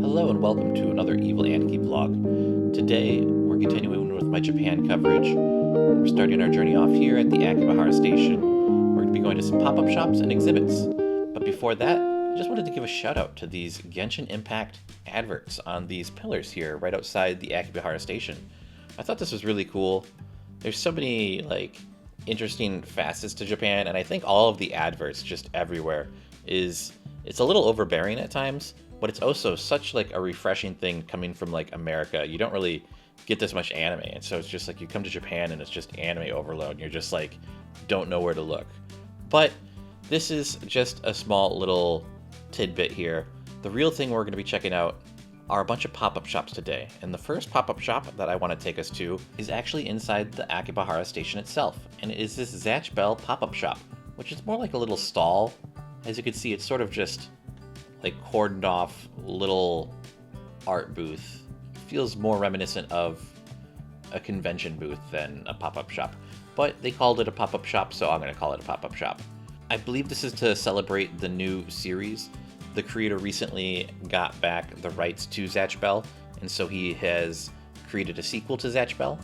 Hello and welcome to another Evil Aniki vlog. Today we're continuing with my Japan coverage. We're starting our journey off here at the Akibahara station. We're going to be going to some pop-up shops and exhibits. But before that, I just wanted to give a shout out to these Genshin Impact adverts on these pillars here right outside the Akibahara station. I thought this was really cool. There's so many interesting facets to Japan, and I think all of the adverts just everywhere it's a little overbearing at times, but it's also such a refreshing thing coming from America. You don't really get this much anime, and so it's just you come to Japan and it's just anime overload and you're just don't know where to look. But this is just a small little tidbit here. The real thing we're going to be checking out are a bunch of pop-up shops today, and the first pop-up shop that I want to take us to is actually inside the Akibahara station itself, and it is this Zatch Bell pop-up shop, which is more like a little stall. As you can see, it's sort of just cordoned off little art booth. Feels more reminiscent of a convention booth than a pop-up shop, but they called it a pop-up shop, so I'm going to call it a pop-up shop. I believe this is to celebrate the new series. The creator recently got back the rights to Zatch Bell, and so he has created a sequel to Zatch Bell,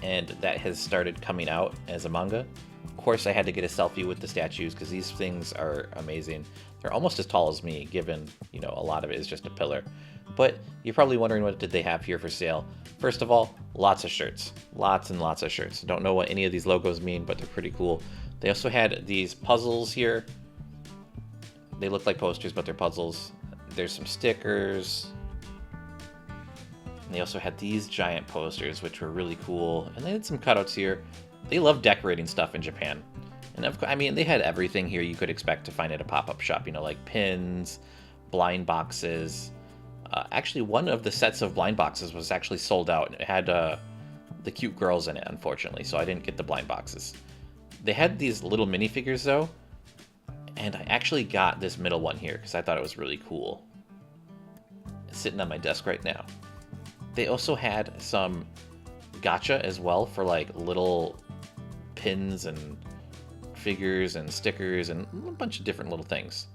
and that has started coming out as a manga. Of course, I had to get a selfie with the statues because these things are amazing. They're almost as tall as me, given, a lot of it is just a pillar. But you're probably wondering, what did they have here for sale? First of all, lots of shirts. Lots and lots of shirts. Don't know what any of these logos mean, but they're pretty cool. They also had these puzzles here. They look like posters, but they're puzzles. There's some stickers. And they also had these giant posters, which were really cool. And they had some cutouts here. They love decorating stuff in Japan. And they had everything here you could expect to find at a pop-up shop, like pins, blind boxes. Actually, one of the sets of blind boxes was actually sold out, and it had the cute girls in it, unfortunately, so I didn't get the blind boxes. They had these little minifigures, though, and I actually got this middle one here because I thought it was really cool. It's sitting on my desk right now. They also had some gacha as well for little pins and figures and stickers and a bunch of different little things.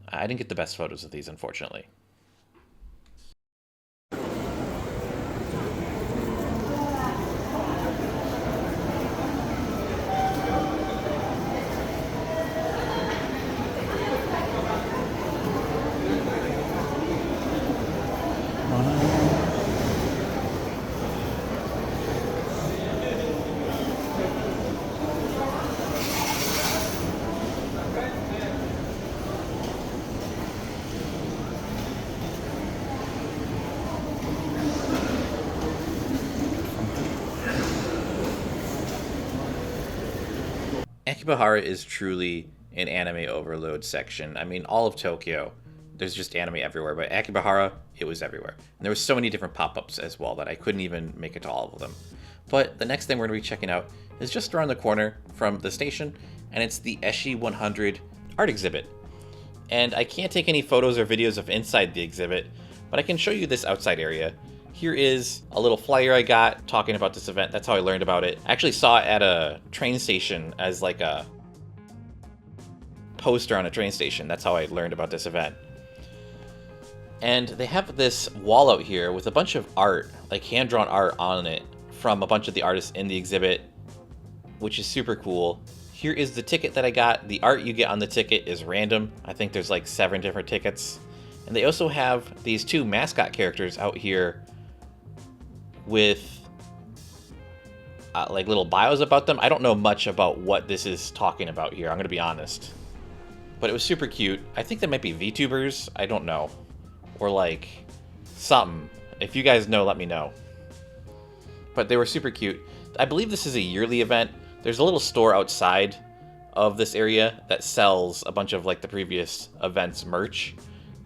I didn't get the best photos of these, unfortunately. Akibahara is truly an anime overload section. All of Tokyo, there's just anime everywhere, but Akibahara, it was everywhere. And there was so many different pop-ups as well that I couldn't even make it to all of them. But the next thing we're going to be checking out is just around the corner from the station, and it's the Eshi 100 art exhibit. And I can't take any photos or videos of inside the exhibit, but I can show you this outside area. Here is a little flyer I got talking about this event. That's how I learned about it. I actually saw it at a train station as a poster on a train station. That's how I learned about this event. And they have this wall out here with a bunch of art, hand-drawn art on it from a bunch of the artists in the exhibit, which is super cool. Here is the ticket that I got. The art you get on the ticket is random. I think there's 7 different tickets. And they also have these 2 mascot characters out here with little bios about them. I don't know much about what this is talking about here, I'm gonna be honest. But it was super cute. I think they might be VTubers, I don't know. Or something. If you guys know, let me know. But they were super cute. I believe this is a yearly event. There's a little store outside of this area that sells a bunch of the previous events merch.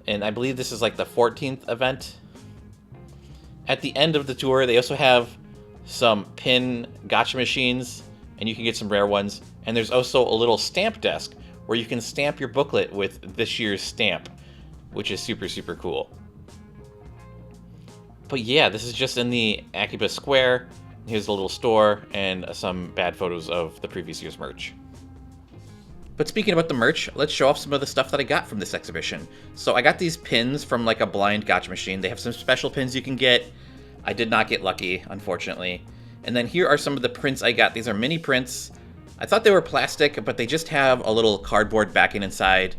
And I believe this is the 14th event. At the end of the tour, they also have some pin gacha machines, and you can get some rare ones. And there's also a little stamp desk where you can stamp your booklet with this year's stamp, which is super, super cool. But yeah, this is just in the Akiba Square. Here's a little store and some bad photos of the previous year's merch. But speaking about the merch, let's show off some of the stuff that I got from this exhibition. So I got these pins from like a blind gotcha machine. They have some special pins you can get. I did not get lucky, unfortunately. And then here are some of the prints I got. These are mini prints. I thought they were plastic, but they just have a little cardboard backing inside.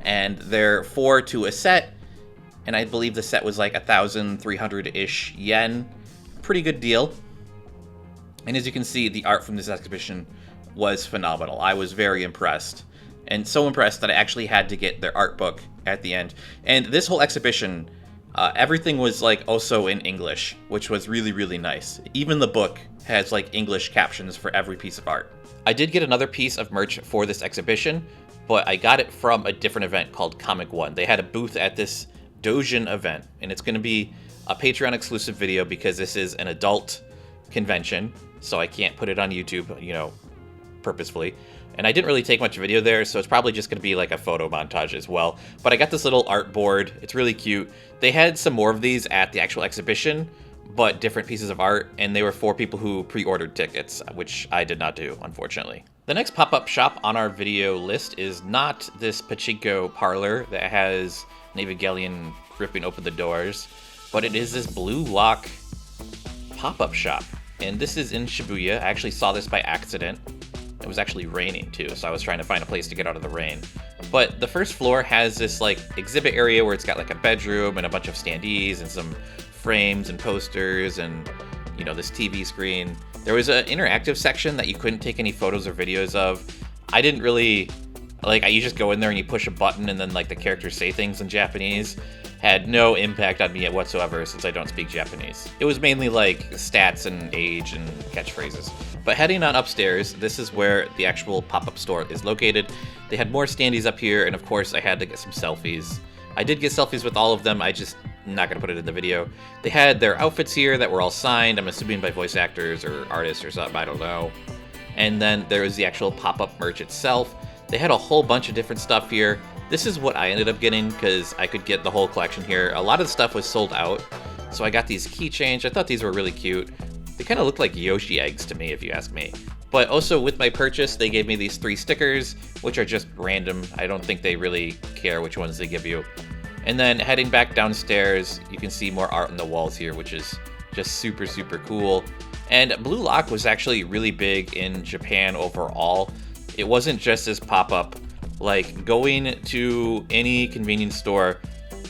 And they're 4 to a set. And I believe the set was like 1,300-ish yen. Pretty good deal. And as you can see, the art from this exhibition was phenomenal. I was very impressed. And so impressed that I actually had to get their art book at the end. And this whole exhibition, everything was like also in English, which was really, really nice. Even the book has like English captions for every piece of art. I did get another piece of merch for this exhibition, but I got it from a different event called Comic One. They had a booth at this Dojin event, and it's going to be a Patreon exclusive video because this is an adult convention, so I can't put it on YouTube, you know, purposefully. And I didn't really take much video there, so it's probably just going to be like a photo montage as well. But I got this little art board. It's really cute. They had some more of these at the actual exhibition, but different pieces of art, and they were for people who pre-ordered tickets, which I did not do, unfortunately. The next pop-up shop on our video list is not this pachinko parlor that has an Evangelion ripping open the doors, but it is this Blue Lock pop-up shop. And this is in Shibuya. I actually saw this by accident. It was actually raining too, so I was trying to find a place to get out of the rain. But the first floor has this like exhibit area where it's got like a bedroom and a bunch of standees and some frames and posters and, you know, this TV screen. There was an interactive section that you couldn't take any photos or videos of. I didn't really, like, you just go in there and you push a button and then like the characters say things in Japanese. Had no impact on me whatsoever since I don't speak Japanese. It was mainly like stats and age and catchphrases. But heading on upstairs, this is where the actual pop-up store is located. They had more standees up here, and of course I had to get some selfies. I did get selfies with all of them, I just not gonna put it in the video. They had their outfits here that were all signed, I'm assuming by voice actors or artists or something, I don't know. And then there was the actual pop-up merch itself. They had a whole bunch of different stuff here. This is what I ended up getting because I could get the whole collection here. A lot of the stuff was sold out, so I got these keychains. I thought these were really cute. They kind of look like Yoshi eggs to me, if you ask me. But also with my purchase, they gave me these 3 stickers, which are just random. I don't think they really care which ones they give you. And then heading back downstairs, you can see more art on the walls here, which is just super, super cool. And Blue Lock was actually really big in Japan overall. It wasn't just this pop-up. Like, going to any convenience store,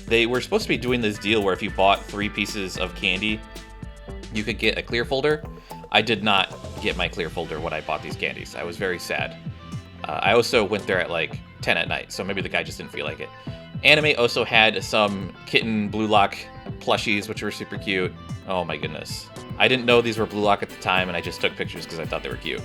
they were supposed to be doing this deal where if you bought 3 pieces of candy, you could get a clear folder. I did not get my clear folder when I bought these candies. I was very sad. I also went there at like 10 at night, so maybe the guy just didn't feel like it. Anime also had some kitten Blue Lock plushies, which were super cute. Oh my goodness. I didn't know these were Blue Lock at the time, and I just took pictures because I thought they were cute.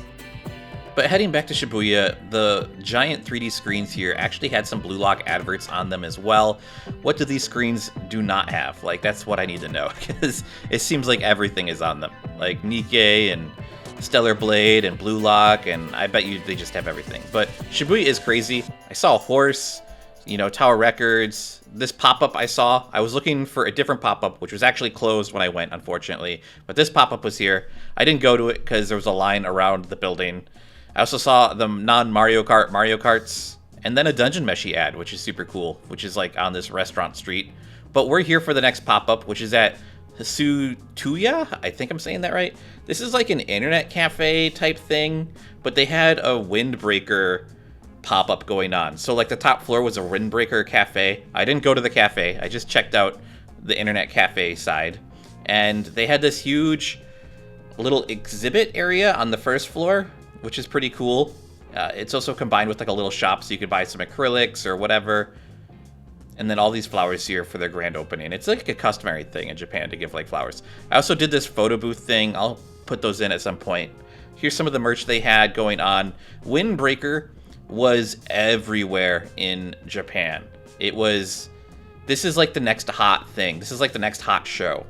But heading back to Shibuya, the giant 3D screens here actually had some Blue Lock adverts on them as well. What do these screens do not have? Like, that's what I need to know, because it seems like everything is on them. Like Nikkei and Stellar Blade and Blue Lock, and I bet you they just have everything. But Shibuya is crazy. I saw a horse, you know, Tower Records. This pop-up I saw, I was looking for a different pop-up, which was actually closed when I went, unfortunately. But this pop-up was here. I didn't go to it because there was a line around the building. I also saw the non-Mario Kart Mario Karts, and then a Dungeon Meshi ad, which is super cool, which is like on this restaurant street. But we're here for the next pop-up, which is at Hasutuya? I think I'm saying that right. This is like an internet cafe type thing, but they had a windbreaker pop-up going on. So like the top floor was a windbreaker cafe. I didn't go to the cafe. I just checked out the internet cafe side. And they had this huge little exhibit area on the first floor, which is pretty cool. It's also combined with like a little shop, so you could buy some acrylics or whatever. And then all these flowers here for their grand opening. It's like a customary thing in Japan to give like flowers. I also did this photo booth thing. I'll put those in at some point. Here's some of the merch they had going on. Windbreaker was everywhere in Japan. This is like the next hot thing. This is like the next hot show.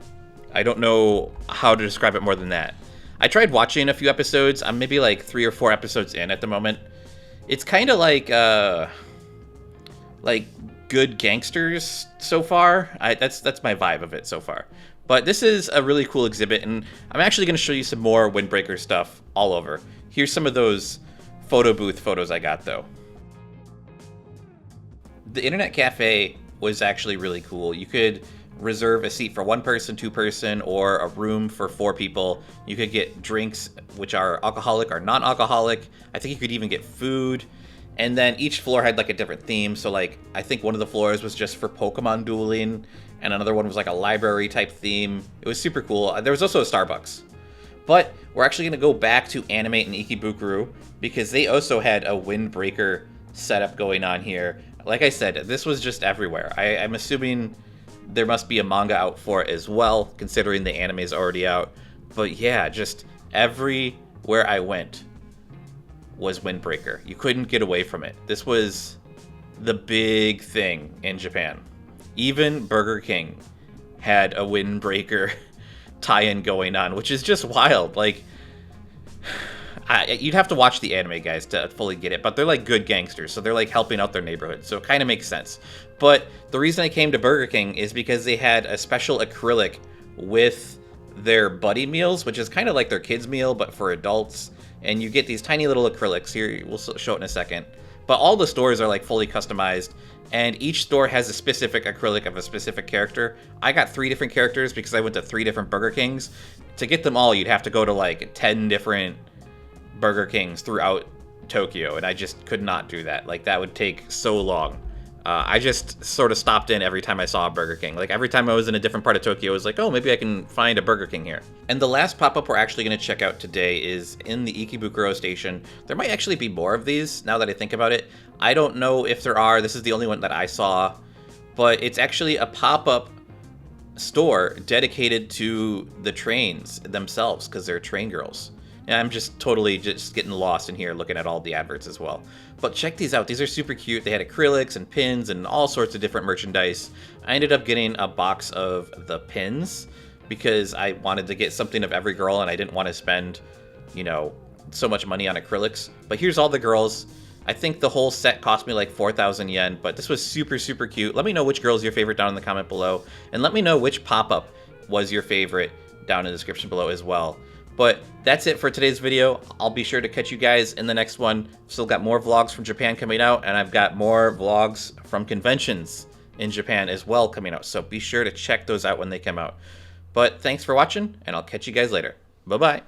I don't know how to describe it more than that. I tried watching a few episodes. I'm maybe like 3 or 4 episodes in at the moment. It's kind of like Good Gangsters so far. That's my vibe of it so far. But this is a really cool exhibit, and I'm actually going to show you some more Windbreaker stuff all over. Here's some of those photo booth photos I got, though. The internet cafe was actually really cool. You could reserve a seat for one person, two person, or a room for 4 people. You could get drinks which are alcoholic or non-alcoholic. I think you could even get food. And then each floor had like a different theme. So like, I think one of the floors was just for Pokemon dueling, and another one was like a library type theme. It was super cool. There was also a Starbucks. But we're actually going to go back to Animate and Ikebukuro because they also had a Windbreaker setup going on here. Like I said, this was just everywhere. I'm assuming there must be a manga out for it as well, considering the anime is already out. But yeah, just everywhere I went was Windbreaker. You couldn't get away from it. This was the big thing in Japan. Even Burger King had a Windbreaker tie-in going on, which is just wild. Like, you'd have to watch the anime, guys, to fully get it, but they're like good gangsters, so they're like helping out their neighborhood, so it kind of makes sense. But the reason I came to Burger King is because they had a special acrylic with their buddy meals, which is kind of like their kids meal but for adults, and you get these tiny little acrylics here. We'll show it in a second, but all the stores are like fully customized, and each store has a specific acrylic of a specific character. I got 3 different characters because I went to 3 different Burger Kings. To get them all, you'd have to go to like 10 different Burger Kings throughout Tokyo, and I just could not do that. Like, that would take so long. I just sort of stopped in every time I saw a Burger King. Like, every time I was in a different part of Tokyo, I was like, oh, maybe I can find a Burger King here. And the last pop-up we're actually going to check out today is in the Ikebukuro station. There might actually be more of these, now that I think about it. I don't know if there are. This is the only one that I saw. But it's actually a pop-up store dedicated to the trains themselves, because they're train girls. And I'm just totally just getting lost in here looking at all the adverts as well. But check these out. These are super cute. They had acrylics and pins and all sorts of different merchandise. I ended up getting a box of the pins because I wanted to get something of every girl, and I didn't want to spend, you know, so much money on acrylics. But here's all the girls. I think the whole set cost me like 4,000 yen, but this was super, super cute. Let me know which girl is your favorite down in the comment below. And let me know which pop-up was your favorite down in the description below as well. But that's it for today's video. I'll be sure to catch you guys in the next one. Still got more vlogs from Japan coming out, and I've got more vlogs from conventions in Japan as well coming out. So be sure to check those out when they come out. But thanks for watching, and I'll catch you guys later. Bye-bye.